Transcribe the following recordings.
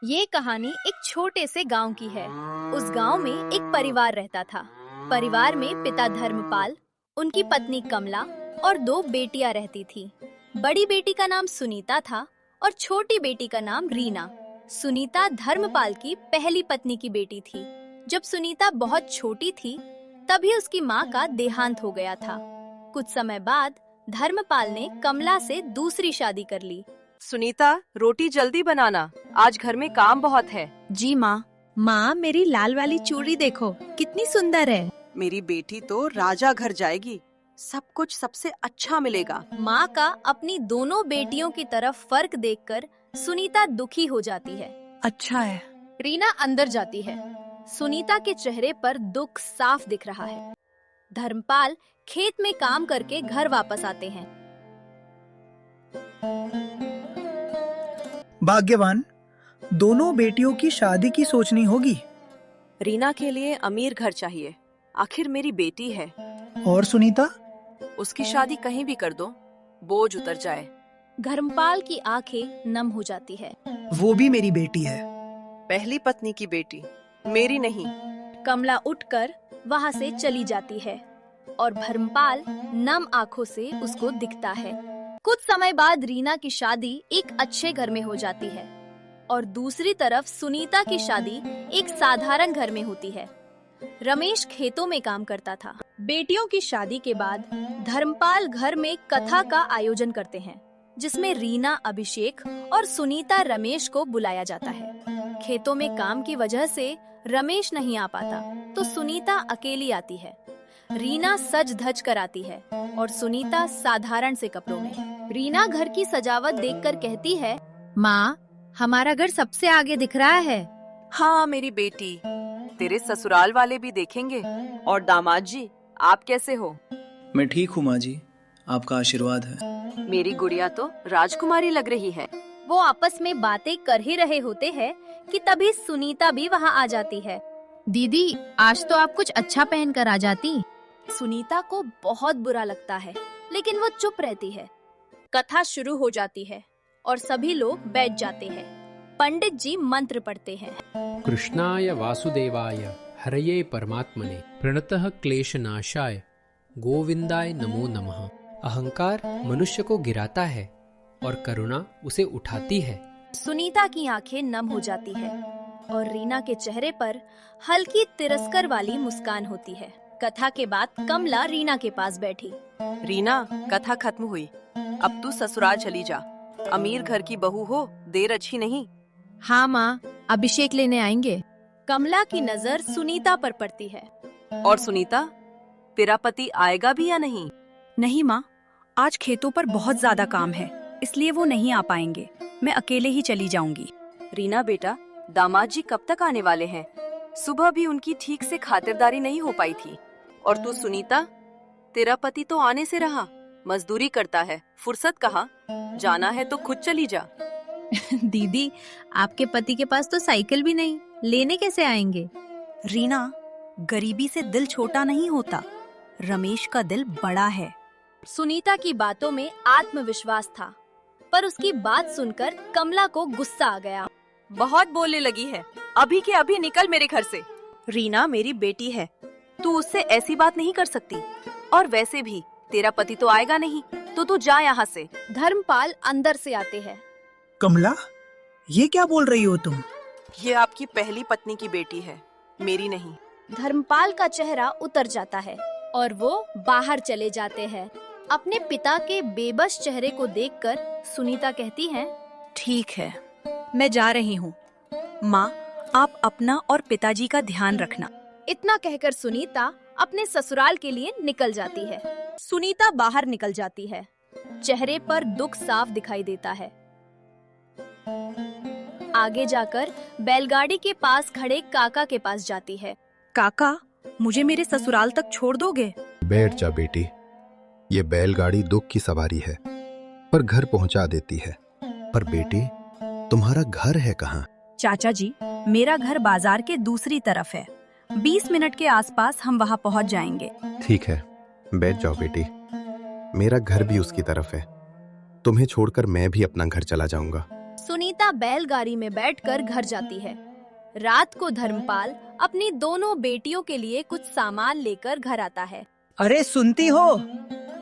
ये कहानी एक छोटे से गांव की है। उस गांव में एक परिवार रहता था। परिवार में पिता धर्मपाल, उनकी पत्नी कमला और 2 बेटियां रहती थी। बड़ी बेटी का नाम सुनीता था और छोटी बेटी का नाम रीना। सुनीता धर्मपाल की पहली पत्नी की बेटी थी। जब सुनीता बहुत छोटी थी, तभी उसकी माँ का देहांत हो गया था। कुछ समय बाद धर्मपाल ने कमला से दूसरी शादी कर ली। सुनीता, रोटी जल्दी बनाना, आज घर में काम बहुत है। जी माँ। माँ, मेरी लाल वाली चूड़ी देखो, कितनी सुंदर है। मेरी बेटी तो राजा घर जाएगी, सब कुछ सबसे अच्छा मिलेगा। माँ का अपनी दोनों बेटियों की तरफ फर्क देखकर सुनीता दुखी हो जाती है। अच्छा है। रीना अंदर जाती है। सुनीता के चेहरे पर दुख साफ दिख रहा है। धर्मपाल खेत में काम करके घर वापस आते हैं। भाग्यवान, दोनों बेटियों की शादी की सोचनी होगी। रीना के लिए अमीर घर चाहिए, आखिर मेरी बेटी है। और सुनीता? उसकी शादी कहीं भी कर दो, बोझ उतर जाए। धर्मपाल की आंखें नम हो जाती है। वो भी मेरी बेटी है। पहली पत्नी की बेटी, मेरी नहीं। कमला उठकर वहाँ से चली जाती है और धर्मपाल नम आंखों से उसको दिखता है। कुछ समय बाद रीना की शादी एक अच्छे घर में हो जाती है और दूसरी तरफ सुनीता की शादी एक साधारण घर में होती है। रमेश खेतों में काम करता था। बेटियों की शादी के बाद धर्मपाल घर में कथा का आयोजन करते हैं, जिसमें रीना अभिषेक और सुनीता रमेश को बुलाया जाता है। खेतों में काम की वजह से रमेश नहीं आ पाता, तो सुनीता अकेली आती है। रीना सज धज कर आती है और सुनीता साधारण से कपड़ों में। रीना घर की सजावट देखकर कहती है, माँ, हमारा घर सबसे आगे दिख रहा है। हाँ मेरी बेटी, तेरे ससुराल वाले भी देखेंगे। और दामाद जी, आप कैसे हो? मैं ठीक हूँ माँ जी, आपका आशीर्वाद है। मेरी गुड़िया तो राजकुमारी लग रही है। वो आपस में बातें कर ही रहे होते हैं कि तभी सुनीता भी वहाँ आ जाती है। दीदी, आज तो आप कुछ अच्छा पहन कर आ जाती। सुनीता को बहुत बुरा लगता है, लेकिन वो चुप रहती है। कथा शुरू हो जाती है और सभी लोग बैठ जाते हैं। पंडित जी मंत्र पढ़ते हैं। कृष्णाय वासुदेवाय हरये परमात्मने प्रणतः क्लेशनाशाय गोविंदाय नमो नमः। अहंकार मनुष्य को गिराता है और करुणा उसे उठाती है। सुनीता की आंखें नम हो जाती है और रीना के चेहरे पर हल्की तिरस्कार वाली मुस्कान होती है। कथा के बाद कमला रीना के पास बैठी। रीना, कथा खत्म हुई, अब तू ससुराल चली जा। अमीर घर की बहू हो, देर अच्छी नहीं। हाँ माँ, अभिषेक लेने आएंगे। कमला की नजर सुनीता पर पड़ती है। और सुनीता, तेरा पति आएगा भी या नहीं? नहीं माँ, आज खेतों पर बहुत ज्यादा काम है, इसलिए वो नहीं आ पाएंगे। मैं अकेले ही चली जाऊंगी। रीना बेटा, दामाद जी कब तक आने वाले हैं? सुबह भी उनकी ठीक से खातिरदारी नहीं हो पाई थी। और तू सुनीता, तेरा पति तो आने से रहा, मजदूरी करता है, फुर्सत कहाँ? जाना है तो खुद चली जा। दीदी, आपके पति के पास तो साइकिल भी नहीं, लेने कैसे आएंगे? रीना, गरीबी से दिल छोटा नहीं होता, रमेश का दिल बड़ा है। सुनीता की बातों में आत्मविश्वास था, पर उसकी बात सुनकर कमला को गुस्सा आ गया। बहुत बोलने लगी है, अभी के अभी निकल मेरे घर से। रीना मेरी बेटी है, तू उससे ऐसी बात नहीं कर सकती। और वैसे भी तेरा पति तो आएगा नहीं, तो तू जा यहाँ से। धर्मपाल अंदर से आते हैं। कमला, ये क्या बोल रही हो तुम? ये आपकी पहली पत्नी की बेटी है, मेरी नहीं। धर्मपाल का चेहरा उतर जाता है और वो बाहर चले जाते हैं। अपने पिता के बेबस चेहरे को देखकर सुनीता कहती है, ठीक है, मैं जा रही हूँ। माँ, आप अपना और पिताजी का ध्यान रखना। इतना कहकर सुनीता अपने ससुराल के लिए निकल जाती है। सुनीता बाहर निकल जाती है। चेहरे पर दुख साफ दिखाई देता है। आगे जाकर बैलगाड़ी के पास खड़े काका के पास जाती है। काका, मुझे मेरे ससुराल तक छोड़ दोगे? बैठ जा बेटी, ये बैलगाड़ी दुख की सवारी है, पर घर पहुंचा देती है। पर बेटी, तुम्हारा घर है कहाँ? चाचा जी, मेरा घर बाजार के दूसरी तरफ है। 20 मिनट के आसपास हम वहाँ पहुँच जाएंगे। ठीक है, बैठ जाओ बेटी, मेरा घर भी उसकी तरफ है। तुम्हें छोड़कर मैं भी अपना घर चला जाऊंगा। सुनीता बैलगाड़ी में बैठकर घर जाती है। रात को धर्मपाल अपनी दोनों बेटियों के लिए कुछ सामान लेकर घर आता है। अरे सुनती हो,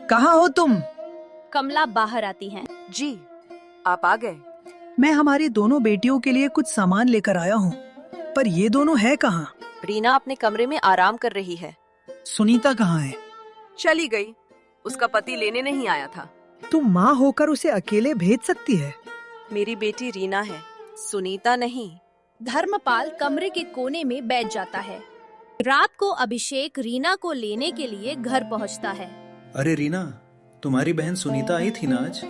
कहाँ हो तुम? कमला बाहर आती है। जी, आप आ गए। मैं हमारी दोनों बेटियों के लिए कुछ सामान लेकर आया हूँ, पर ये दोनों है कहाँ? रीना अपने कमरे में आराम कर रही है। सुनीता कहाँ है? चली गई, उसका पति लेने नहीं आया था। तुम माँ होकर उसे अकेले भेज सकती है? मेरी बेटी रीना है, सुनीता नहीं। धर्मपाल कमरे के कोने में बैठ जाता है। रात को अभिषेक रीना को लेने के लिए घर पहुंचता है। अरे रीना, तुम्हारी बहन सुनीता आई थी ना आज?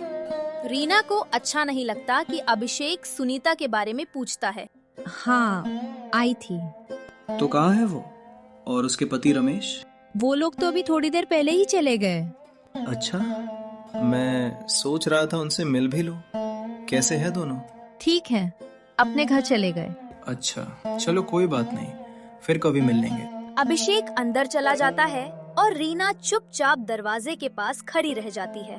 रीना को अच्छा नहीं लगता कि अभिषेक सुनीता के बारे में पूछता है। हाँ, आई थी। तो कहाँ है वो और उसके पति रमेश? वो लोग तो अभी थोड़ी देर पहले ही चले गए। अच्छा, मैं सोच रहा था उनसे मिल भी लूं। कैसे है दोनों? ठीक है, अपने घर चले गए। अच्छा, चलो कोई बात नहीं, फिर कभी मिल लेंगे। अभिषेक अंदर चला जाता है और रीना चुपचाप दरवाजे के पास खड़ी रह जाती है।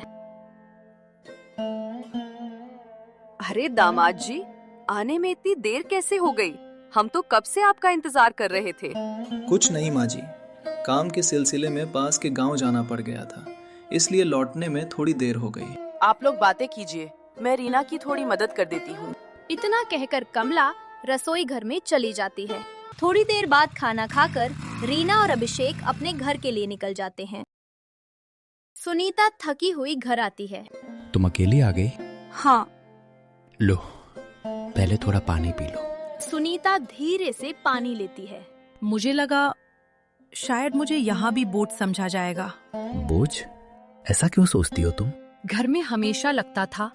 अरे दामाद जी, आने में इतनी देर कैसे हो गई? हम तो कब से आपका इंतजार कर रहे थे। कुछ नहीं माँ जी, काम के सिलसिले में पास के गांव जाना पड़ गया था, इसलिए लौटने में थोड़ी देर हो गई। आप लोग बातें कीजिए, मैं रीना की थोड़ी मदद कर देती हूँ। इतना कहकर कमला रसोई घर में चली जाती है। थोड़ी देर बाद खाना खाकर रीना और अभिषेक अपने घर के लिए निकल जाते हैं। सुनीता थकी हुई घर आती है। तुम अकेली आ गई? हाँ। लो, पहले थोड़ा पानी पी लो। सुनीता धीरे से पानी लेती है। मुझे लगा शायद मुझे यहाँ भी बोझ समझा जाएगा। बोझ? ऐसा क्यों सोचती हो तुम? घर में हमेशा लगता था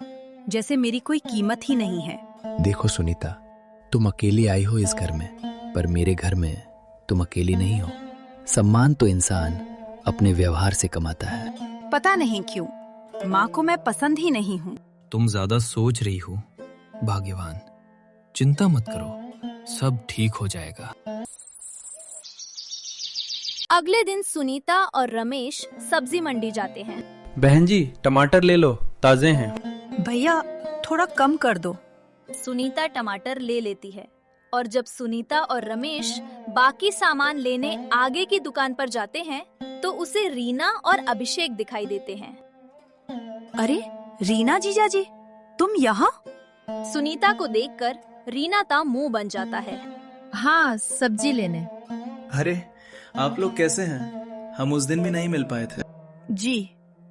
जैसे मेरी कोई कीमत ही नहीं है। देखो सुनीता, तुम अकेली आई हो इस घर में, पर मेरे घर में तुम अकेली नहीं हो। सम्मान तो इंसान अपने व्यवहार से कमाता है। पता नहीं क्यों माँ को मैं पसंद ही नहीं हूँ। तुम ज्यादा सोच रही हो भाग्यवान, चिंता मत करो, सब ठीक हो जाएगा। अगले दिन सुनीता और रमेश सब्जी मंडी जाते हैं। बहन जी, टमाटर ले लो, ताजे हैं। भैया थोड़ा कम कर दो। सुनीता टमाटर ले लेती है और जब सुनीता और रमेश बाकी सामान लेने आगे की दुकान पर जाते हैं तो उसे रीना और अभिषेक दिखाई देते हैं। अरे रीना जीजा जी, तुम यहाँ? सुनीता को देखकर रीना का मुंह बन जाता है। हाँ, सब्जी लेने। अरे आप लोग कैसे हैं? हम उस दिन भी नहीं मिल पाए थे। जी,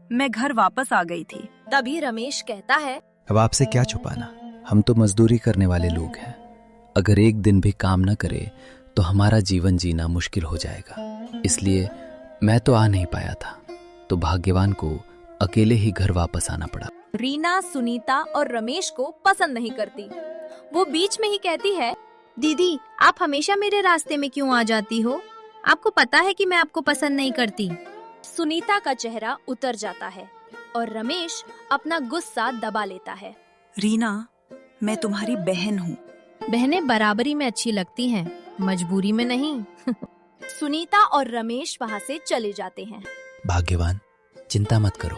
मैं घर वापस आ गई थी। तभी रमेश कहता है, अब आपसे क्या छुपाना, हम तो मजदूरी करने वाले लोग हैं। अगर एक दिन भी काम न करे तो हमारा जीवन जीना मुश्किल हो जाएगा। इसलिए मैं तो आ नहीं पाया था, तो भाग्यवान को अकेले ही घर वापस आना पड़ा। रीना सुनीता और रमेश को पसंद नहीं करती। वो बीच में ही कहती है, दीदी, आप हमेशा मेरे रास्ते में क्यों आ जाती हो? आपको पता है कि मैं आपको पसंद नहीं करती। सुनीता का चेहरा उतर जाता है और रमेश अपना गुस्सा दबा लेता है। रीना, मैं तुम्हारी बहन हूँ। बहनें बराबरी में अच्छी लगती हैं, मजबूरी में नहीं। सुनीता और रमेश वहाँ से चले जाते हैं। भाग्यवान, चिंता मत करो,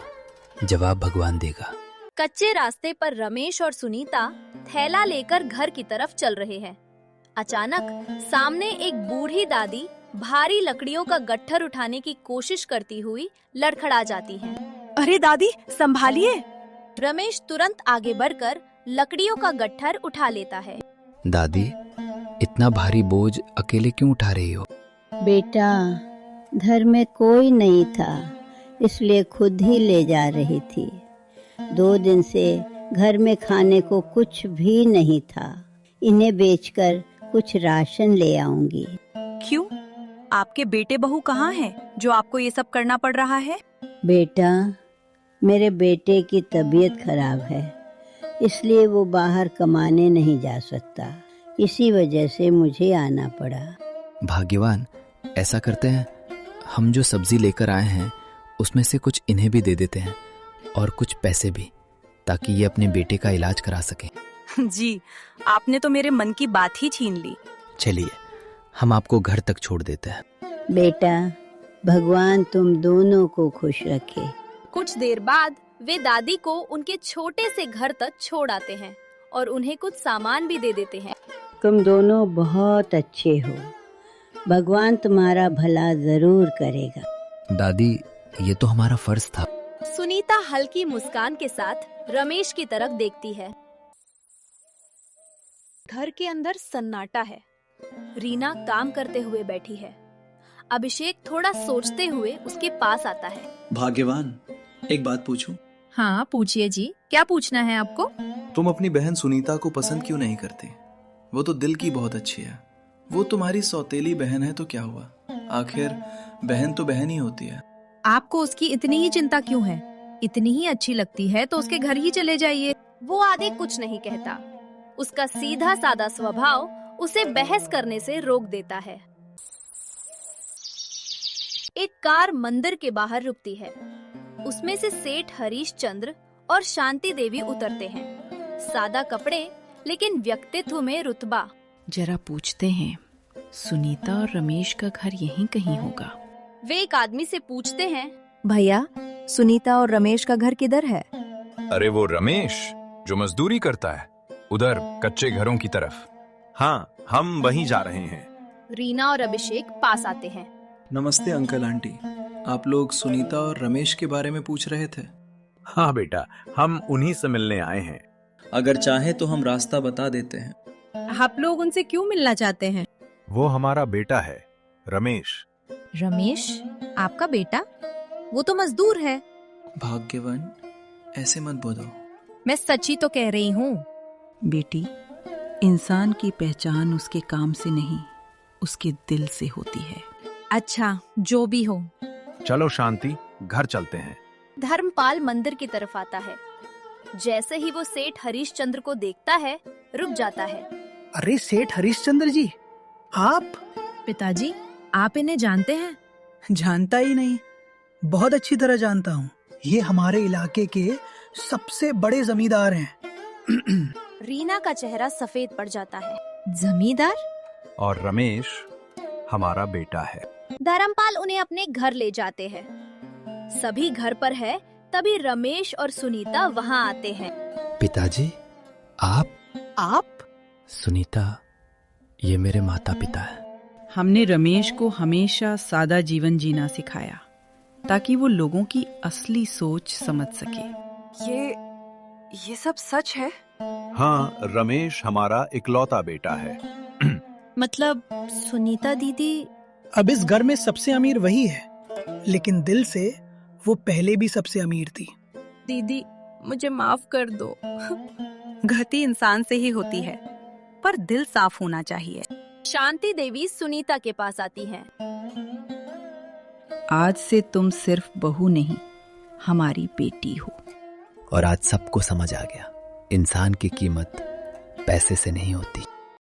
जवाब भगवान देगा। कच्चे रास्ते पर रमेश और सुनीता थैला लेकर घर की तरफ चल रहे हैं। अचानक सामने एक बूढ़ी दादी भारी लकड़ियों का गट्ठर उठाने की कोशिश करती हुई लड़खड़ा जाती हैं। अरे दादी, संभालिए। रमेश तुरंत आगे बढ़कर लकड़ियों का गट्ठर उठा लेता है। दादी, इतना भारी बोझ अकेले क्यों उठा रही हो? बेटा, घर में कोई नहीं था, इसलिए खुद ही ले जा रही थी। 2 दिन से घर में खाने को कुछ भी नहीं था। इन्हें बेचकर कुछ राशन ले आऊंगी। क्यों? आपके बेटे बहू कहाँ हैं जो आपको ये सब करना पड़ रहा है? बेटा, मेरे बेटे की तबीयत खराब है, इसलिए वो बाहर कमाने नहीं जा सकता। इसी वजह से मुझे आना पड़ा। भाग्यवान, ऐसा करते हैं, हम जो सब्जी लेकर आए हैं उसमें से कुछ इन्हें भी दे देते हैं और कुछ पैसे भी, ताकि ये अपने बेटे का इलाज करा सकें। जी, आपने तो मेरे मन की बात ही छीन ली। चलिए, हम आपको घर तक छोड़ देते हैं। बेटा, भगवान तुम दोनों को खुश रखे। कुछ देर बाद वे दादी को उनके छोटे से घर तक छोड़ आते हैं और उन्हें कुछ सामान भी दे देते हैं। तुम दोनों बहुत अच्छे हो, भगवान तुम्हारा भला जरूर करेगा। दादी, ये तो हमारा फर्ज था। सुनीता हल्की मुस्कान के साथ रमेश की तरफ देखती है। घर के अंदर सन्नाटा है। रीना काम करते हुए बैठी है। अभिषेक थोड़ा सोचते हुए उसके पास आता है। भाग्यवान, एक बात पूछूं? हाँ पूछिए जी, क्या पूछना है आपको? तुम अपनी बहन सुनीता को पसंद क्यों नहीं करते? वो तो दिल की बहुत अच्छी है। वो तुम्हारी सौतेली बहन है तो क्या हुआ, आखिर बहन तो बहन ही होती है। आपको उसकी इतनी ही चिंता क्यों है? इतनी ही अच्छी लगती है तो उसके घर ही चले जाइए। वो आगे कुछ नहीं कहता। उसका सीधा सादा स्वभाव उसे बहस करने से रोक देता है। एक कार मंदिर के बाहर रुकती है। उसमें से सेठ हरीश चंद्र और शांति देवी उतरते हैं। सादा कपड़े लेकिन व्यक्तित्व में रुतबा। जरा पूछते हैं, सुनीता और रमेश का घर यहीं कहीं होगा। वे एक आदमी से पूछते हैं, भैया, सुनीता और रमेश का घर किधर है? अरे वो रमेश जो मजदूरी करता है, उधर कच्चे घरों की तरफ। हाँ, हम वहीं जा रहे हैं। रीना और अभिषेक पास आते हैं। नमस्ते अंकल आंटी, आप लोग सुनीता और रमेश के बारे में पूछ रहे थे? हाँ बेटा, हम उन्हीं से मिलने आए हैं। अगर चाहे तो हम रास्ता बता देते हैं। आप लोग उनसे क्यों मिलना चाहते हैं? वो हमारा बेटा है, रमेश। रमेश आपका बेटा? वो तो मजदूर है। भाग्यवान, ऐसे मत बोलो। मैं सच्ची तो कह रही हूँ। बेटी, इंसान की पहचान उसके काम से नहीं, उसके दिल से होती है। अच्छा, जो भी हो। चलो शांति, घर चलते हैं। धर्मपाल मंदिर की तरफ आता है। जैसे ही वो सेठ हरीश चंद्र को देखता है, रुक जाता है। अरे सेठ हरीशचंद्र जी, आप? पिताजी, आप इन्हें जानते हैं? जानता ही नहीं, बहुत अच्छी तरह जानता हूँ। ये हमारे इलाके के सबसे बड़े जमींदार हैं। रीना का चेहरा सफेद पड़ जाता है। जमींदार? और रमेश हमारा बेटा है। धर्मपाल उन्हें अपने घर ले जाते हैं। सभी घर पर है, तभी रमेश और सुनीता वहाँ आते हैं। पिताजी, आप? सुनीता, ये मेरे माता पिता है। हमने रमेश को हमेशा सादा जीवन जीना सिखाया ताकि वो लोगों की असली सोच समझ सके। ये सब सच है? हाँ, रमेश हमारा इकलौता बेटा है। मतलब सुनीता दीदी? अब इस घर में सबसे अमीर वही है, लेकिन दिल से वो पहले भी सबसे अमीर थी। दीदी, मुझे माफ कर दो। गलती इंसान से ही होती है, पर दिल साफ होना चाहिए। शांति देवी सुनीता के पास आती हैं। आज से तुम सिर्फ बहू नहीं, हमारी बेटी हो। और आज सबको समझ आ गया, इंसान की कीमत पैसे से नहीं होती।